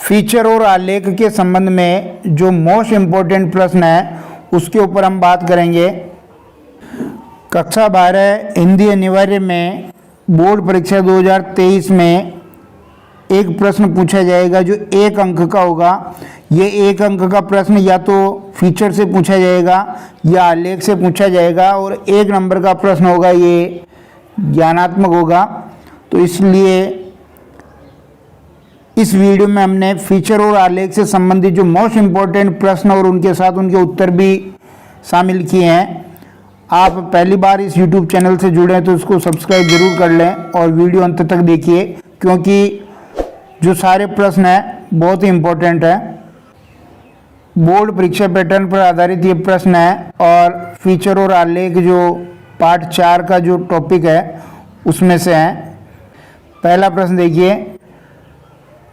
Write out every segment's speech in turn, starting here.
Feature और आलेख के संबंध में जो मोस्ट इम्पोर्टेंट प्रश्न है उसके ऊपर हम बात करेंगे। कक्षा 12 हिंदी अनिवार्य में बोर्ड परीक्षा 2023 में एक प्रश्न पूछा जाएगा जो 1 अंक का होगा। ये 1 अंक का प्रश्न या तो फीचर से पूछा जाएगा या आलेख से पूछा जाएगा और 1 नंबर का प्रश्न होगा, ये ज्ञानात्मक होगा। तो इसलिए इस वीडियो में हमने फीचर और आलेख से संबंधित जो मोस्ट इम्पोर्टेंट प्रश्न और उनके साथ उनके उत्तर भी शामिल किए हैं। आप पहली बार इस YouTube चैनल से जुड़े हैं तो उसको सब्सक्राइब जरूर कर लें और वीडियो अंत तक देखिए, क्योंकि जो सारे प्रश्न हैं बहुत ही इम्पोर्टेंट है। बोर्ड परीक्षा पैटर्न पर आधारित ये प्रश्न है और फीचर और आलेख जो पार्ट 4 का जो टॉपिक है उसमें से है। पहला प्रश्न देखिए,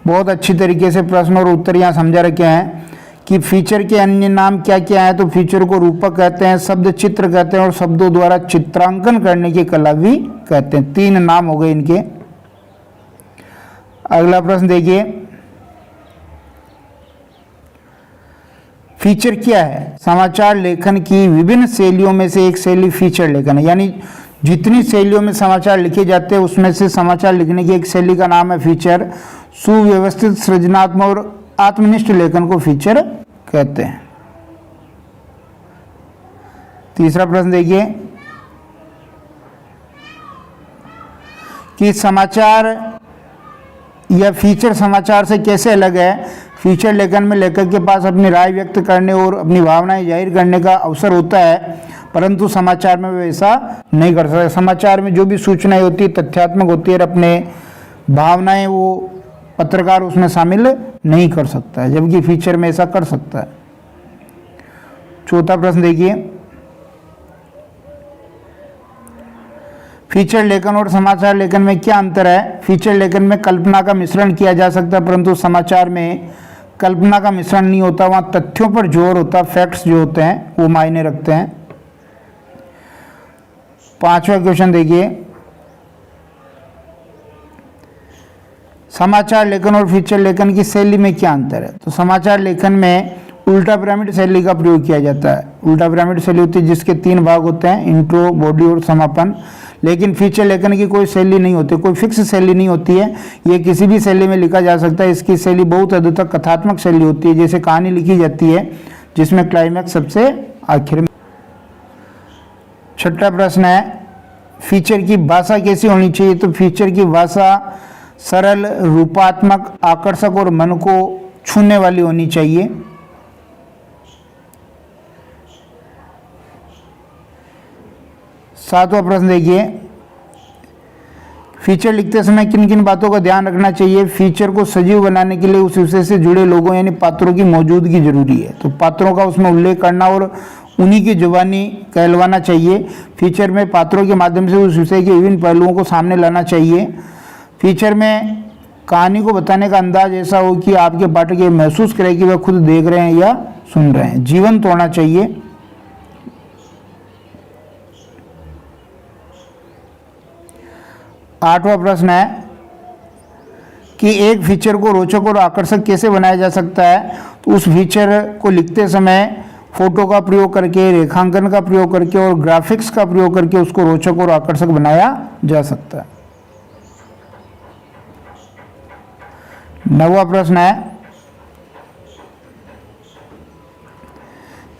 बहुत अच्छी तरीके से प्रश्न और उत्तर यहाँ समझा रखे हैं कि फीचर के अन्य नाम क्या क्या है। तो फीचर को रूपक कहते हैं, शब्द चित्र कहते हैं और शब्दों द्वारा चित्रांकन करने की कला भी कहते हैं। 3 नाम हो गए इनके। अगला प्रश्न देखिए, फीचर क्या है? समाचार लेखन की विभिन्न शैलियों में से एक शैली फीचर लेखन है। यानी जितनी शैलियों में समाचार लिखे जाते हैं उसमें से समाचार लिखने की एक शैली का नाम है फीचर। सुव्यवस्थित, सृजनात्मक और आत्मनिष्ठ लेखन को फीचर कहते हैं। तीसरा प्रश्न देखिए कि समाचार या फीचर समाचार से कैसे अलग है। फीचर लेखन में लेखक के पास अपनी राय व्यक्त करने और अपनी भावनाएं जाहिर करने का अवसर होता है, परंतु समाचार में वैसा नहीं कर सकता। समाचार में जो भी सूचनाएं होती है तथ्यात्मक होती है और अपने भावनाएं वो पत्रकार उसमें शामिल नहीं कर सकता है, जबकि फीचर में ऐसा कर सकता है। चौथा प्रश्न देखिए, फीचर लेखन और समाचार लेखन में क्या अंतर है? फीचर लेखन में कल्पना का मिश्रण किया जा सकता है, परंतु समाचार में कल्पना का मिश्रण नहीं होता। वहां तथ्यों पर जोर होता है, फैक्ट्स जो होते हैं वो मायने रखते हैं। 5वां क्वेश्चन देखिए, समाचार लेखन और फीचर लेखन की शैली में क्या अंतर है? तो समाचार लेखन में उल्टा पिरामिड शैली का प्रयोग किया जाता है। उल्टा पिरामिड शैली होती है जिसके 3 भाग होते हैं, इंट्रो, बॉडी और समापन। लेकिन फीचर लेखन की कोई शैली नहीं होती, कोई फिक्स शैली नहीं होती है, ये किसी भी शैली में लिखा जा सकता है। इसकी शैली बहुत हद तक कथात्मक शैली होती है, जैसे कहानी लिखी जाती है जिसमें क्लाइमैक्स सबसे आखिर में। 6वां प्रश्न है, फीचर की भाषा कैसी होनी चाहिए? तो फीचर की भाषा सरल, रूपात्मक, आकर्षक और मन को छूने वाली होनी चाहिए। 7वां प्रश्न देखिए, फीचर लिखते समय किन किन बातों का ध्यान रखना चाहिए? फीचर को सजीव बनाने के लिए उस विषय से जुड़े लोगों यानी पात्रों की मौजूदगी जरूरी है, तो पात्रों का उसमें उल्लेख करना और उन्हीं की जुबानी कहलवाना चाहिए। फीचर में पात्रों के माध्यम से उस विषय के विभिन्न पहलुओं को सामने लाना चाहिए। फीचर में कहानी को बताने का अंदाज ऐसा हो कि आपके पाठक ये महसूस करें कि वह खुद देख रहे हैं या सुन रहे हैं। जीवंत होना चाहिए। 8वां प्रश्न है कि एक फीचर को रोचक और आकर्षक कैसे बनाया जा सकता है? तो उस फीचर को लिखते समय फोटो का प्रयोग करके, रेखांकन का प्रयोग करके और ग्राफिक्स का प्रयोग करके उसको रोचक और आकर्षक बनाया जा सकता है। 9वां प्रश्न है,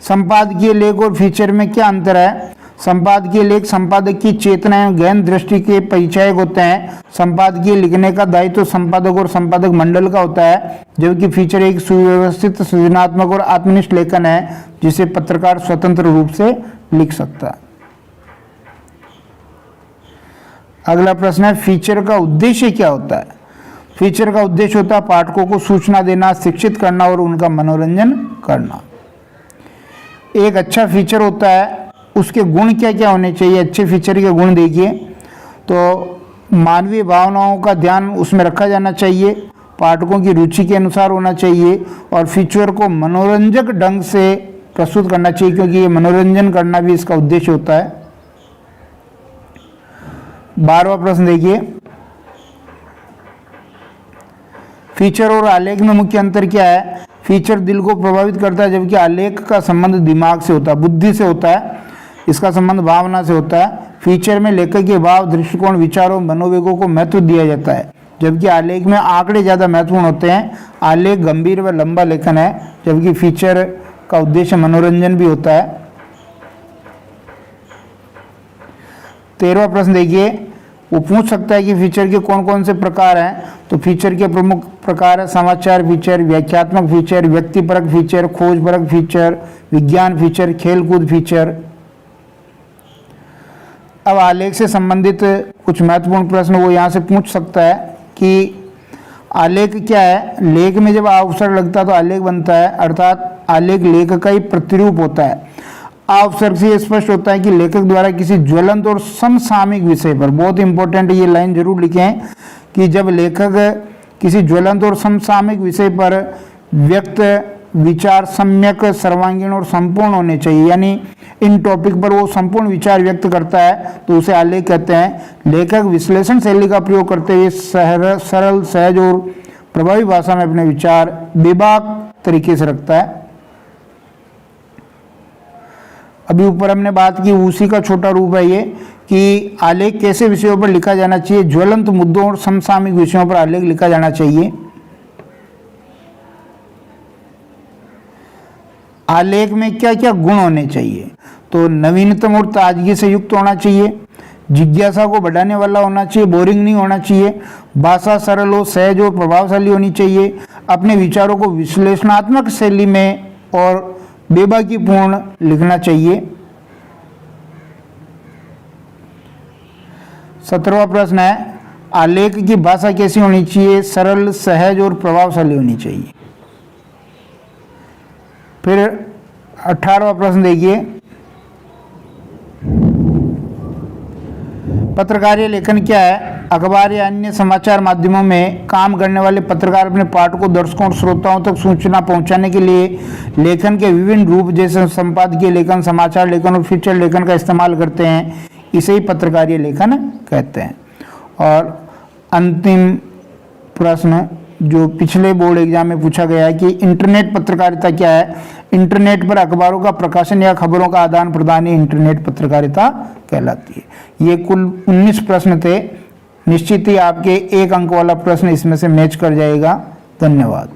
संपादकीय लेख और फीचर में क्या अंतर है? संपादकीय लेख संपादक की चेतना एवं गहन दृष्टि के परिचायक होते हैं। संपादकीय लिखने का दायित्व संपादक और संपादक मंडल का होता है, जबकि फीचर एक सुव्यवस्थित, सृजनात्मक और आत्मनिष्ठ लेखन है जिसे पत्रकार स्वतंत्र रूप से लिख सकता है। अगला प्रश्न है, फीचर का उद्देश्य क्या होता है? फीचर का उद्देश्य होता है पाठकों को सूचना देना, शिक्षित करना और उनका मनोरंजन करना। एक अच्छा फीचर होता है, उसके गुण क्या क्या होने चाहिए? अच्छे फीचर के गुण देखिए तो मानवीय भावनाओं का ध्यान उसमें रखा जाना चाहिए, पाठकों की रुचि के अनुसार होना चाहिए और फीचर को मनोरंजक ढंग से प्रस्तुत करना चाहिए, क्योंकि ये मनोरंजन करना भी इसका उद्देश्य होता है। 12वां प्रश्न देखिए, फीचर और आलेख में मुख्य अंतर क्या है? फीचर दिल को प्रभावित करता है, जबकि आलेख का संबंध दिमाग से होता है, बुद्धि से होता है, इसका संबंध भावना से होता है। फीचर में लेखक के भाव, दृष्टिकोण, विचारों, मनोवेगों को महत्व दिया जाता है, जबकि आलेख में आंकड़े ज़्यादा महत्वपूर्ण होते हैं। आलेख गंभीर व लंबा लेखन है, जबकि फीचर का उद्देश्य मनोरंजन भी होता है। 13वां प्रश्न देखिए, वो पूछ सकता है कि फीचर के कौन कौन से प्रकार हैं। तो फीचर के प्रमुख प्रकार है समाचार फीचर, व्याख्यात्मक फीचर, व्यक्तिपरक फीचर, खोजपरक फीचर, विज्ञान फीचर, खेलकूद फीचर। अब आलेख से संबंधित कुछ महत्वपूर्ण प्रश्न वो यहाँ से पूछ सकता है कि आलेख क्या है? लेख में जब अवसर लगता है तो आलेख बनता है, अर्थात आलेख लेख का ही प्रतिरूप होता है। अवसर से स्पष्ट होता है कि लेखक द्वारा किसी ज्वलंत और समसामयिक विषय पर, बहुत इंपॉर्टेंट ये लाइन जरूर लिखें कि जब लेखक किसी ज्वलंत और समसामयिक विषय पर व्यक्त विचार सम्यक, सर्वांगीण और संपूर्ण होने चाहिए, यानी इन टॉपिक पर वो संपूर्ण विचार व्यक्त करता है तो उसे आलेख कहते हैं। लेखक विश्लेषण शैली का प्रयोग करते हुए सरल, सहज और प्रभावी भाषा में अपने विचार बेबाक तरीके से रखता है। अभी ऊपर हमने बात की, उसी का छोटा रूप है ये कि आलेख कैसे विषयों पर लिखा जाना चाहिए। ज्वलंत मुद्दों और समसामयिक विषयों पर आलेख लिखा जाना चाहिए। आलेख में क्या क्या गुण होने चाहिए? तो नवीनतम और ताजगी से युक्त होना चाहिए, जिज्ञासा को बढ़ाने वाला होना चाहिए, बोरिंग नहीं होना चाहिए, भाषा सरल और सहज और प्रभावशाली होनी चाहिए, अपने विचारों को विश्लेषणात्मक शैली में और बेबाकीपूर्ण लिखना चाहिए। 17वां प्रश्न है, आलेख की भाषा कैसी होनी चाहिए? सरल, सहज और प्रभावशाली होनी चाहिए। फिर 18वां प्रश्न देखिए, पत्रकारीय लेखन क्या है? अखबार या अन्य समाचार माध्यमों में काम करने वाले पत्रकार अपने पाठकों, दर्शकों और श्रोताओं तक सूचना पहुंचाने के लिए लेखन के विभिन्न रूप जैसे संपादकीय लेखन, समाचार लेखन और फीचर लेखन का इस्तेमाल करते हैं। इसे ही पत्रकारीय लेखन कहते हैं। और अंतिम प्रश्न जो पिछले बोर्ड एग्जाम में पूछा गया है कि इंटरनेट पत्रकारिता क्या है? इंटरनेट पर अखबारों का प्रकाशन या खबरों का आदान प्रदान ही इंटरनेट पत्रकारिता कहलाती है। ये कुल 19 प्रश्न थे। निश्चित ही आपके 1 अंक वाला प्रश्न इसमें से मैच कर जाएगा। धन्यवाद।